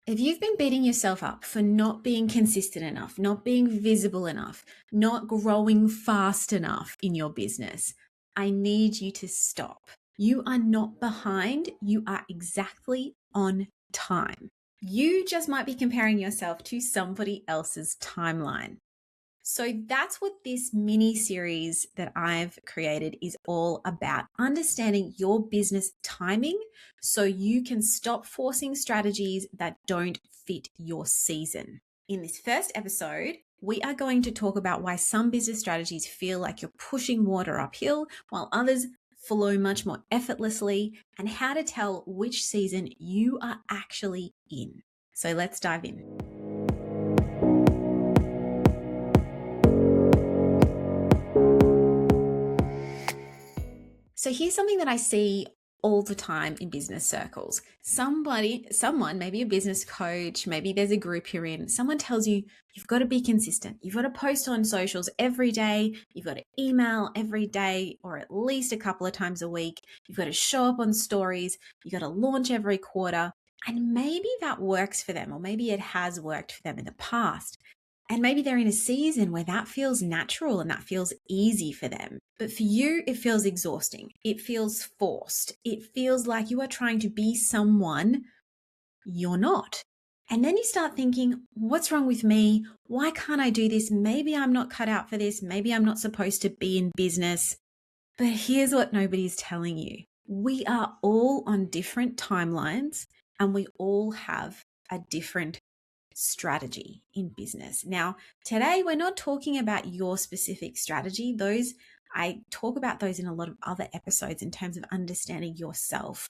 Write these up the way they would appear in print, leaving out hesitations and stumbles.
If you've been beating yourself up for not being consistent enough, not being visible enough, not growing fast enough in your business, I need you to stop. You are not behind. You are exactly on time. You just might be comparing yourself to somebody else's timeline. So that's what this mini series that I've created is all about, understanding your business timing so you can stop forcing strategies that don't fit your season. In this first episode, we are going to talk about why some business strategies feel like you're pushing water uphill while others flow much more effortlessly, and how to tell which season you are actually in. So let's dive in. So here's something that I see all the time in business circles. Someone, maybe a business coach, maybe there's a group you're in, someone tells you you've got to be consistent. You've got to post on socials every day. You've got to email every day or at least a couple of times a week. You've got to show up on stories. You've got to launch every quarter. And maybe that works for them, or maybe it has worked for them in the past. And maybe they're in a season where that feels natural and that feels easy for them. But for you, it feels exhausting. It feels forced. It feels like you are trying to be someone you're not. And then you start thinking, what's wrong with me? Why can't I do this? Maybe I'm not cut out for this. Maybe I'm not supposed to be in business. But here's what nobody's telling you. We are all on different timelines and we all have a different strategy in business. Now, today we're not talking about your specific strategy. I talk about those in a lot of other episodes in terms of understanding yourself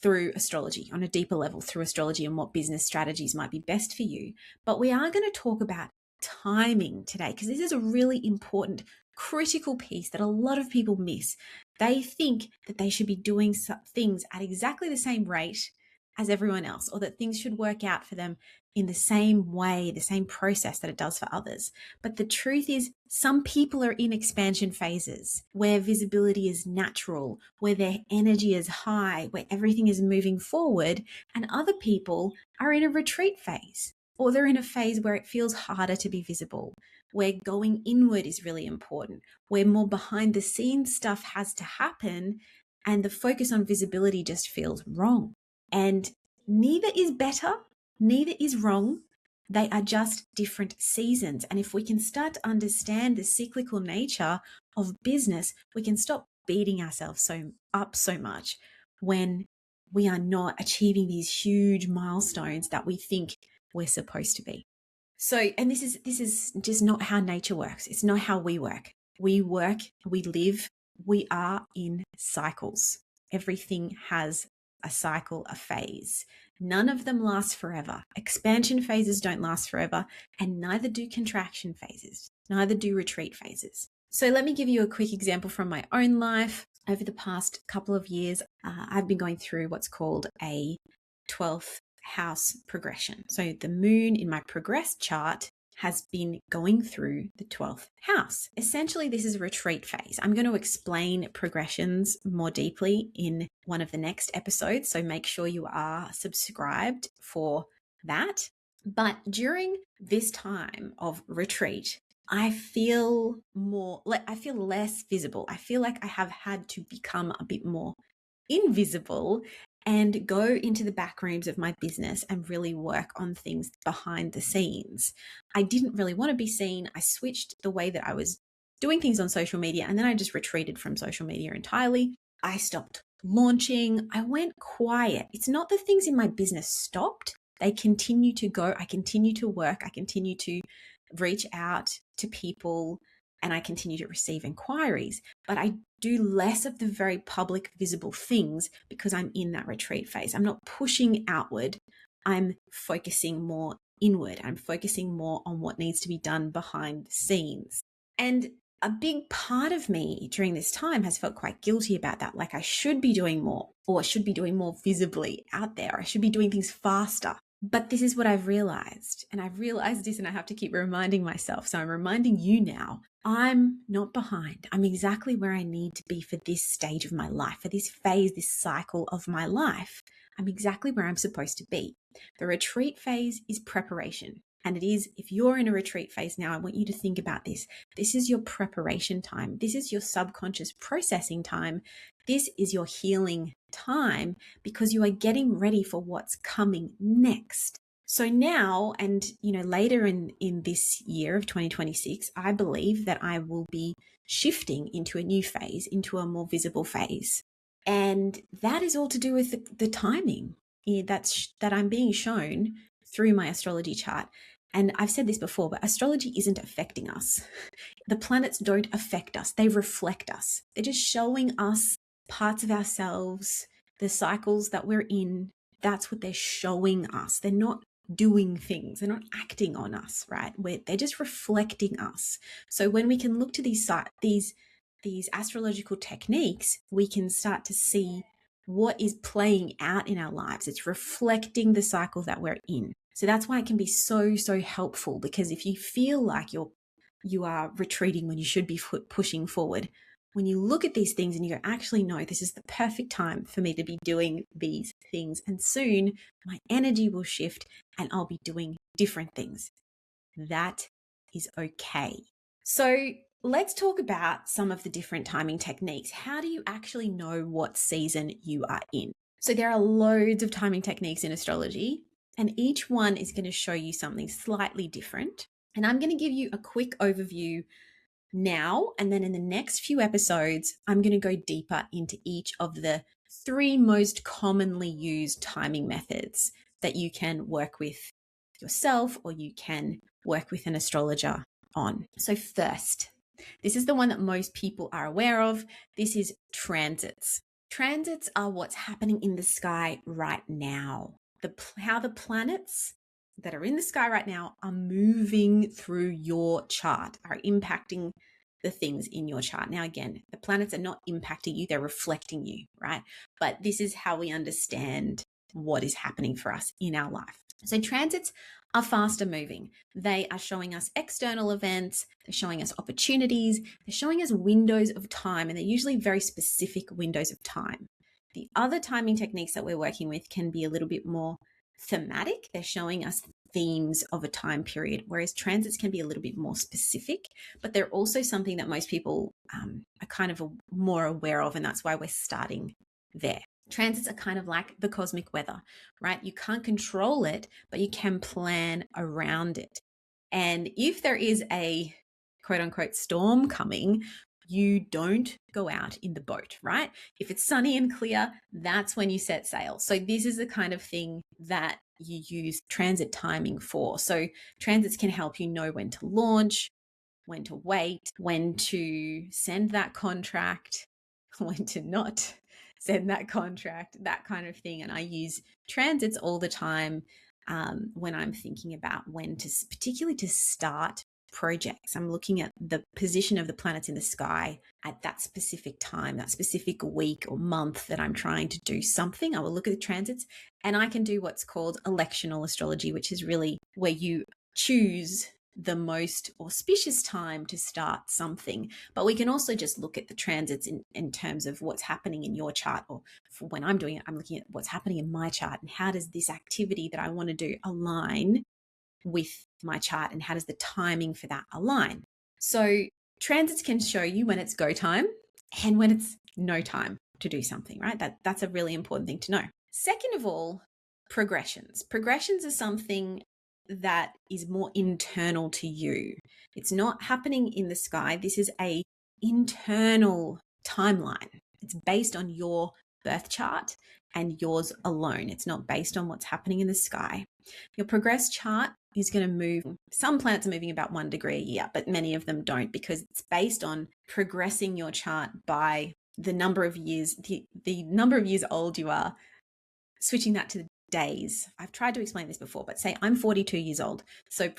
through astrology on a deeper level, through astrology and what business strategies might be best for you. But we are going to talk about timing today because this is a really important, critical piece that a lot of people miss. They think that they should be doing things at exactly the same rate as everyone else, or that things should work out for them in the same way, the same process that it does for others. But the truth is, some people are in expansion phases where visibility is natural, where their energy is high, where everything is moving forward, and other people are in a retreat phase, or they're in a phase where it feels harder to be visible, where going inward is really important, where more behind the scenes stuff has to happen, and the focus on visibility just feels wrong. And neither is better, neither is wrong. They are just different seasons. And if we can start to understand the cyclical nature of business, we can stop beating ourselves so much when we are not achieving these huge milestones that we think we're supposed to be. So, and this is just not how nature works. It's not how we work. We work, we live, we are in cycles. Everything has a cycle, a phase. None of them last forever. Expansion phases don't last forever, and neither do contraction phases, neither do retreat phases. So let me give you a quick example from my own life. Over the past couple of years, I've been going through what's called a 12th house progression. So the moon in my progress chart has been going through the 12th house. Essentially, this is a retreat phase. I'm going to explain progressions more deeply in one of the next episodes, so make sure you are subscribed for that. But during this time of retreat, I feel less visible. I feel like I have had to become a bit more invisible and go into the back rooms of my business and really work on things behind the scenes. I didn't really want to be seen. I switched the way that I was doing things on social media, and then I just retreated from social media entirely. I stopped launching. I went quiet. It's not that things in my business stopped. They continue to go. I continue to work. I continue to reach out to people, and I continue to receive inquiries, but I do less of the very public, visible things because I'm in that retreat phase. I'm not pushing outward. I'm focusing more inward. I'm focusing more on what needs to be done behind the scenes. And a big part of me during this time has felt quite guilty about that. Like I should be doing more, or I should be doing more visibly out there. I should be doing things faster. But this is what I've realized. And I've realized this and I have to keep reminding myself. So I'm reminding you now, I'm not behind. I'm exactly where I need to be for this stage of my life, for this phase, this cycle of my life. I'm exactly where I'm supposed to be. The retreat phase is preparation. And it is, if you're in a retreat phase now, I want you to think about this. This is your preparation time. This is your subconscious processing time. This is your healing time because you are getting ready for what's coming next. So now, and later in this year of 2026, I believe that I will be shifting into a new phase, into a more visible phase. And that is all to do with the timing that I'm being shown through my astrology chart. And I've said this before, but astrology isn't affecting us. The planets don't affect us. They reflect us. They're just showing us parts of ourselves, the cycles that we're in. That's what they're showing us. They're not doing things. They're not acting on us, right? They're just reflecting us. So when we can look to these astrological techniques, we can start to see what is playing out in our lives. It's reflecting the cycle that we're in. So that's why it can be so, so helpful, because if you feel like you are retreating when you should be pushing forward, when you look at these things and you go, actually, no, this is the perfect time for me to be doing these things. And soon my energy will shift and I'll be doing different things. That is okay. So let's talk about some of the different timing techniques. How do you actually know what season you are in? So there are loads of timing techniques in astrology, and each one is going to show you something slightly different. And I'm going to give you a quick overview now, and then in the next few episodes, I'm going to go deeper into each of the 3 most commonly used timing methods that you can work with yourself or you can work with an astrologer on. So first, this is the one that most people are aware of. This is transits. Transits are what's happening in the sky right now. How the planets that are in the sky right now are moving through your chart, are impacting the things in your chart. Now, again, the planets are not impacting you, they're reflecting you, right? But this is how we understand what is happening for us in our life. So transits are faster moving. They are showing us external events, they're showing us opportunities, they're showing us windows of time, and they're usually very specific windows of time. The other timing techniques that we're working with can be a little bit more thematic. They're showing us themes of a time period, whereas transits can be a little bit more specific, but they're also something that most people are kind of more aware of, and that's why we're starting there. Transits are kind of like the cosmic weather, right? You can't control it, but you can plan around it. And if there is a quote unquote storm coming, you don't go out in the boat, right? If it's sunny and clear, that's when you set sail. So this is the kind of thing that you use transit timing for. So transits can help you know when to launch, when to wait, when to send that contract, when to not send that contract, that kind of thing. And I use transits all the time when I'm thinking about when to, particularly to start projects. I'm looking at the position of the planets in the sky at that specific time, that specific week or month that I'm trying to do something. I will look at the transits, and I can do what's called electional astrology, which is really where you choose the most auspicious time to start something. But we can also just look at the transits in terms of what's happening in your chart, or for when I'm doing it, I'm looking at what's happening in my chart and how does this activity that I want to do align with my chart, and how does the timing for that align? So transits can show you when it's go time and when it's no time to do something, right? That's a really important thing to know. Second of all, progressions. Progressions are something that is more internal to you. It's not happening in the sky. This is a internal timeline. It's based on your birth chart and yours alone. It's not based on what's happening in the sky. Your progress chart is going to move. Some planets are moving about 1 degree a year, but many of them don't, because it's based on progressing your chart by the number of years, the number of years old you are, switching that to days. I've tried to explain this before, but say I'm 42 years old. So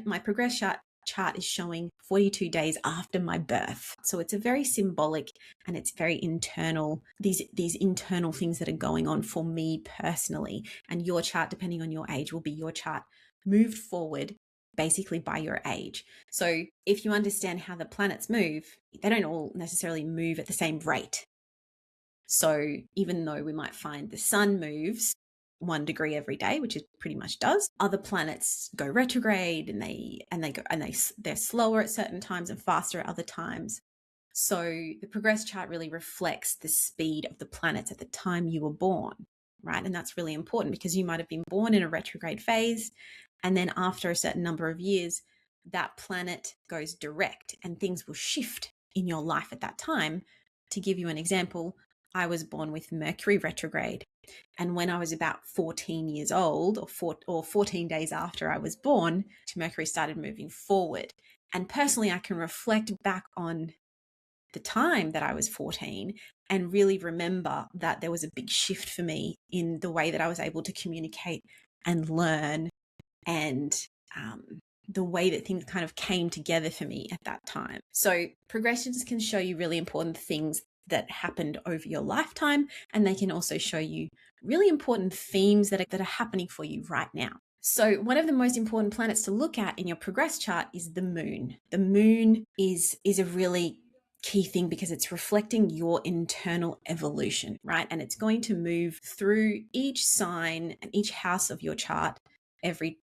my progress chart is showing 42 days after my birth. So it's a very symbolic and it's very internal, these internal things that are going on for me personally. And your chart, depending on your age, will be your chart moved forward basically by your age. So if you understand how the planets move, they don't all necessarily move at the same rate. So even though we might find the sun moves 1 degree every day, which it pretty much does. Other planets go retrograde and they're slower at certain times and faster at other times. So the progress chart really reflects the speed of the planets at the time you were born, right? And that's really important because you might have been born in a retrograde phase, and then after a certain number of years, that planet goes direct and things will shift in your life at that time. To give you an example, I was born with Mercury retrograde. And when I was about 14 years old, or 14 days after I was born, Mercury started moving forward. And personally, I can reflect back on the time that I was 14 and really remember that there was a big shift for me in the way that I was able to communicate and learn, and the way that things kind of came together for me at that time. So progressions can show you really important things that happened over your lifetime, and they can also show you really important themes that are happening for you right now. So one of the most important planets to look at in your progress chart is the moon. The moon is a really key thing because it's reflecting your internal evolution, right? And it's going to move through each sign and each house of your chart every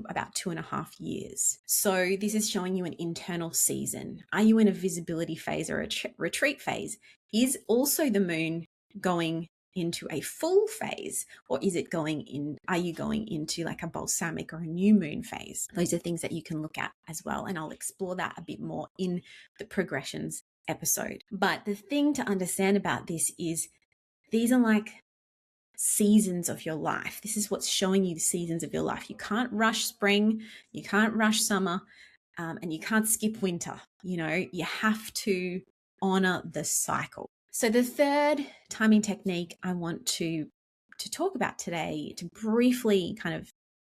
about 2.5 years. So this is showing you an internal season. Are you in a visibility phase or a retreat phase? Is also the moon going into a full phase, or is it are you going into like a balsamic or a new moon phase? Those are things that you can look at as well. And I'll explore that a bit more in the progressions episode. But the thing to understand about this is these are like seasons of your life. This is what's showing you the seasons of your life. You can't rush spring, you can't rush summer, and you can't skip winter. You have to honor the cycle. So the third timing technique I want to talk about today, to briefly kind of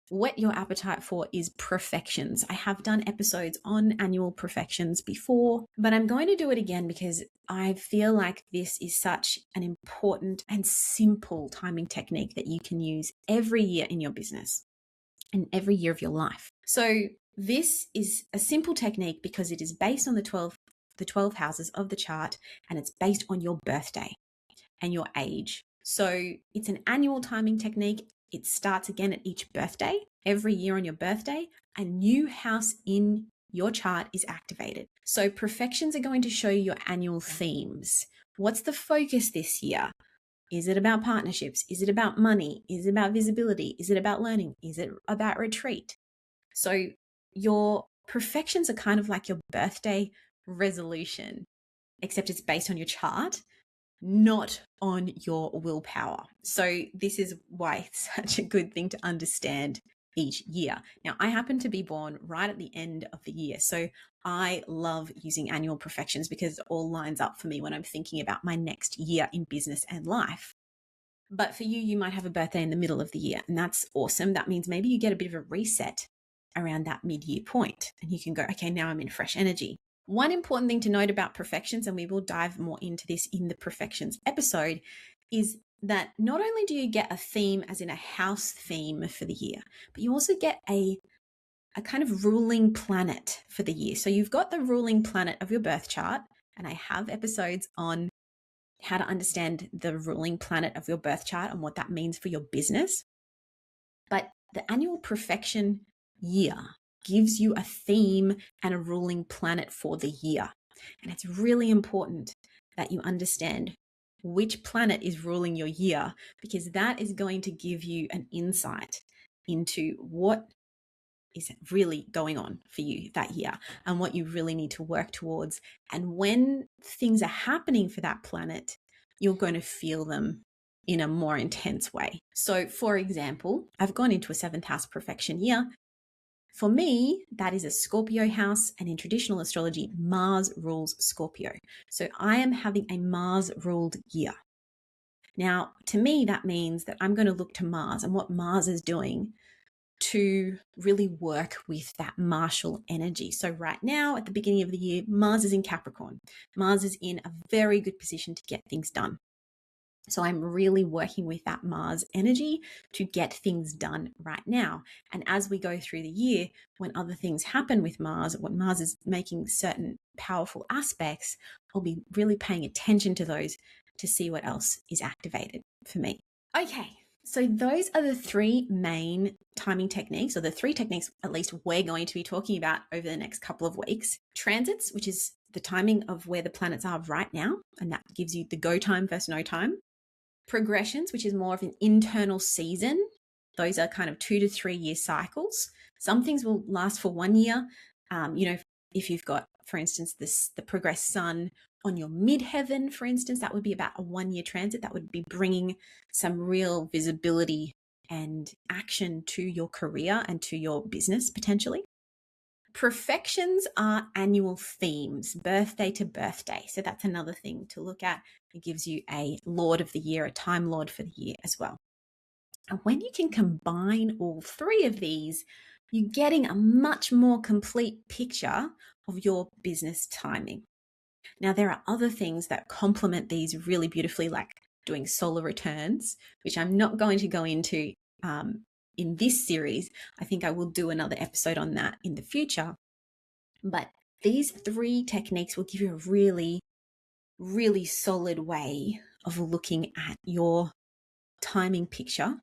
whet your appetite for, is profections. I have done episodes on annual profections before, but I'm going to do it again because I feel like this is such an important and simple timing technique that you can use every year in your business and every year of your life. So this is a simple technique because it is based on the 12 houses of the chart, and it's based on your birthday and your age. So it's an annual timing technique. It starts again at each birthday. Every year on your birthday, a new house in your chart is activated. So profections are going to show you your annual themes. What's the focus this year? Is it about partnerships? Is it about money? Is it about visibility? Is it about learning? Is it about retreat? So your profections are kind of like your birthday resolution, except it's based on your chart, not on your willpower. So this is why it's such a good thing to understand each year. Now, I happen to be born right at the end of the year. So I love using annual profections because it all lines up for me when I'm thinking about my next year in business and life. But for you, you might have a birthday in the middle of the year, and that's awesome. That means maybe you get a bit of a reset around that mid-year point, and you can go, okay, now I'm in fresh energy. One important thing to note about profections, and we will dive more into this in the profections episode, is that not only do you get a theme, as in a house theme for the year, but you also get a kind of ruling planet for the year. So you've got the ruling planet of your birth chart, and I have episodes on how to understand the ruling planet of your birth chart and what that means for your business. But the annual profection year gives you a theme and a ruling planet for the year. And it's really important that you understand which planet is ruling your year, because that is going to give you an insight into what is really going on for you that year and what you really need to work towards. And when things are happening for that planet, you're going to feel them in a more intense way. So for example, I've gone into a 7th house profection year. For me, that is a Scorpio house, and in traditional astrology, Mars rules Scorpio. So I am having a Mars ruled year. Now, to me, that means that I'm going to look to Mars and what Mars is doing to really work with that martial energy. So right now, at the beginning of the year, Mars is in Capricorn. Mars is in a very good position to get things done. So I'm really working with that Mars energy to get things done right now. And as we go through the year, when other things happen with Mars, when Mars is making certain powerful aspects, I'll be really paying attention to those to see what else is activated for me. Okay, So those are the three main timing techniques, or the three techniques at least we're going to be talking about over the next couple of weeks. Transits, which is the timing of where the planets are right now, and that gives you the go time versus no time. Progressions, which is more of an internal season. Those are kind of 2 to 3 year cycles. Some things will last for 1 year. If you've got, for instance, the progressed sun on your midheaven, for instance, that would be about a 1 year transit. That would be bringing some real visibility and action to your career and to your business potentially. Profections are annual themes, birthday to birthday. So that's another thing to look at. It gives you a Lord of the year, a time Lord for the year as well. And when you can combine all three of these, you're getting a much more complete picture of your business timing. Now, there are other things that complement these really beautifully, like doing solar returns, which I'm not going to go into in this series. I think I will do another episode on that in the future. But these three techniques will give you a really, really solid way of looking at your timing picture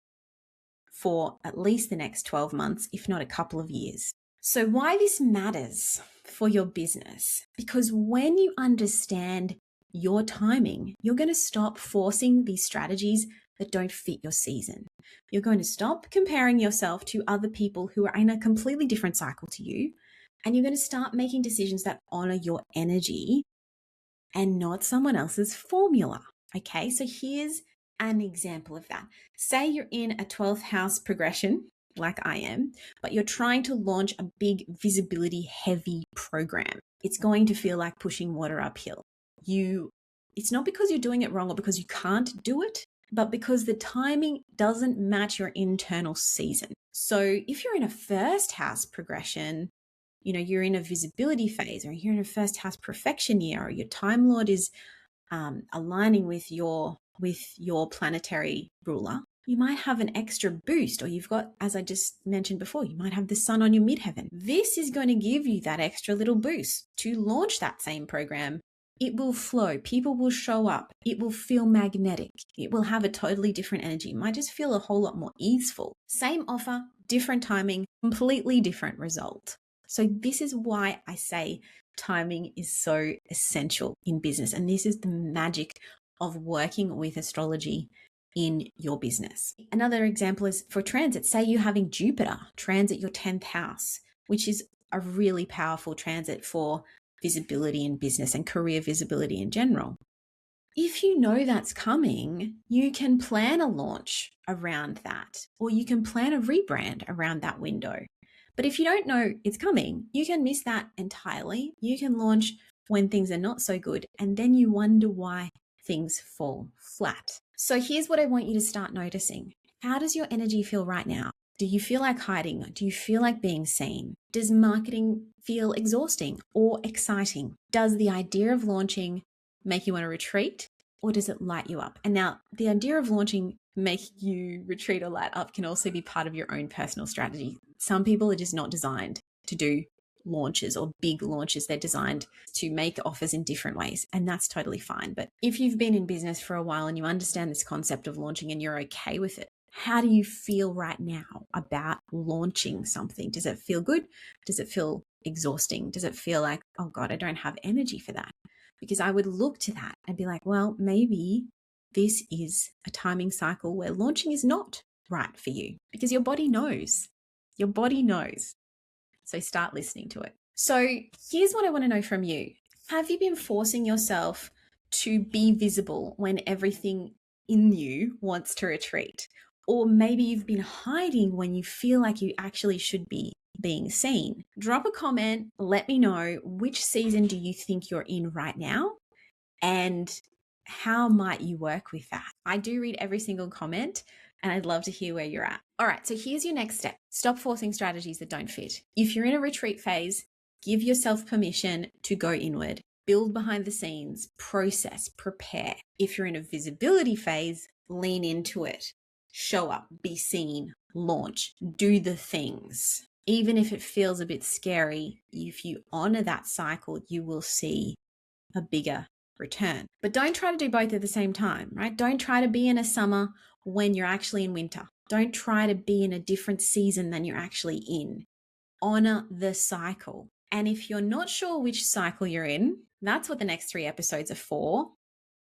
for at least the next 12 months, if not a couple of years. So why this matters for your business? Because when you understand your timing, you're going to stop forcing these strategies that don't fit your season. You're going to stop comparing yourself to other people who are in a completely different cycle to you. And you're going to start making decisions that honor your energy and not someone else's formula. Okay, so here's an example of that. Say you're in a 12th house progression, like I am, but you're trying to launch a big visibility heavy program. It's going to feel like pushing water uphill. It's not because you're doing it wrong or because you can't do it, but because the timing doesn't match your internal season. So if you're in a first house progression, you're in a visibility phase, or you're in a first house perfection year, or your time lord is aligning with your planetary ruler, you might have an extra boost, or you've got, as I just mentioned before, you might have the sun on your midheaven. This is going to give you that extra little boost to launch that same program. It will flow. People will show up. It will feel magnetic. It will have a totally different energy. It might just feel a whole lot more easeful. Same offer, different timing, completely different result. So this is why I say timing is so essential in business. And this is the magic of working with astrology in your business. Another example is for transit. Say you're having Jupiter transit your 10th house, which is a really powerful transit for visibility in business and career visibility in general. If you know that's coming, you can plan a launch around that, or you can plan a rebrand around that window. But if you don't know it's coming, you can miss that entirely. You can launch when things are not so good, and then you wonder why things fall flat. So here's what I want you to start noticing. How does your energy feel right now? Do you feel like hiding? Do you feel like being seen? Does marketing feel exhausting or exciting? Does the idea of launching make you want to retreat, or does it light you up? And now the idea of launching make you retreat or light up can also be part of your own personal strategy. Some people are just not designed to do launches or big launches. They're designed to make offers in different ways, and that's totally fine. But if you've been in business for a while and you understand this concept of launching and you're okay with it, how do you feel right now about launching something? Does it feel good? Does it feel exhausting? Does it feel like, oh God, I don't have energy for that? Because I would look to that and be like, well, maybe this is a timing cycle where launching is not right for you, because your body knows. Your body knows. So start listening to it. So here's what I want to know from you. Have you been forcing yourself to be visible when everything in you wants to retreat? Or maybe you've been hiding when you feel like you actually should be being seen. Drop a comment. Let me know, which season do you think you're in right now, and how might you work with that? I do read every single comment, and I'd love to hear where you're at. All right, so here's your next step. Stop forcing strategies that don't fit. If you're in a retreat phase, give yourself permission to go inward. Build behind the scenes, process, prepare. If you're in a visibility phase, lean into it. Show up, be seen, launch, do the things. Even if it feels a bit scary, if you honor that cycle, you will see a bigger return. But don't try to do both at the same time, right? Don't try to be in a summer when you're actually in winter. Don't try to be in a different season than you're actually in. Honor the cycle. And if you're not sure which cycle you're in, that's what the next 3 episodes are for.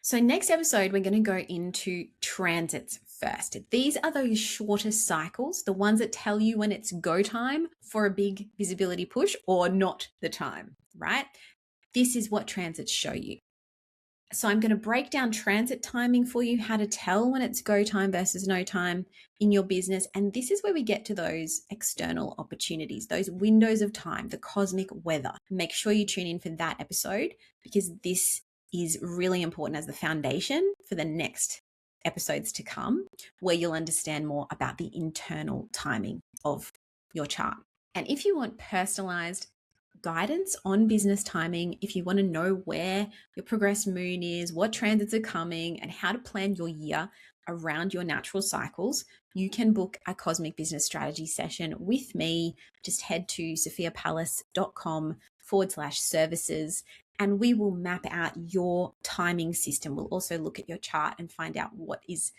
So next episode, we're going to go into transits first. These are those shorter cycles, the ones that tell you when it's go time for a big visibility push or not the time, right? This is what transits show you. So I'm going to break down transit timing for you, how to tell when it's go time versus no time in your business. And this is where we get to those external opportunities, those windows of time, the cosmic weather. Make sure you tune in for that episode because this is really important as the foundation for the next episodes to come, where you'll understand more about the internal timing of your chart. And if you want personalized guidance on business timing, if you want to know where your progressed moon is, what transits are coming, and how to plan your year around your natural cycles, you can book a cosmic business strategy session with me. Just head to sophiapalace.com/services and we will map out your timing system. We'll also look at your chart and find out what is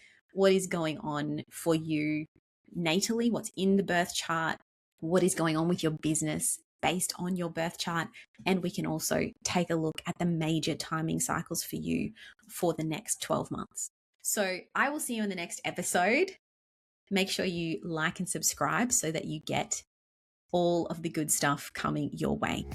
going on for you natally, what's in the birth chart, what is going on with your business based on your birth chart. And we can also take a look at the major timing cycles for you for the next 12 months. So I will see you in the next episode. Make sure you like and subscribe so that you get all of the good stuff coming your way.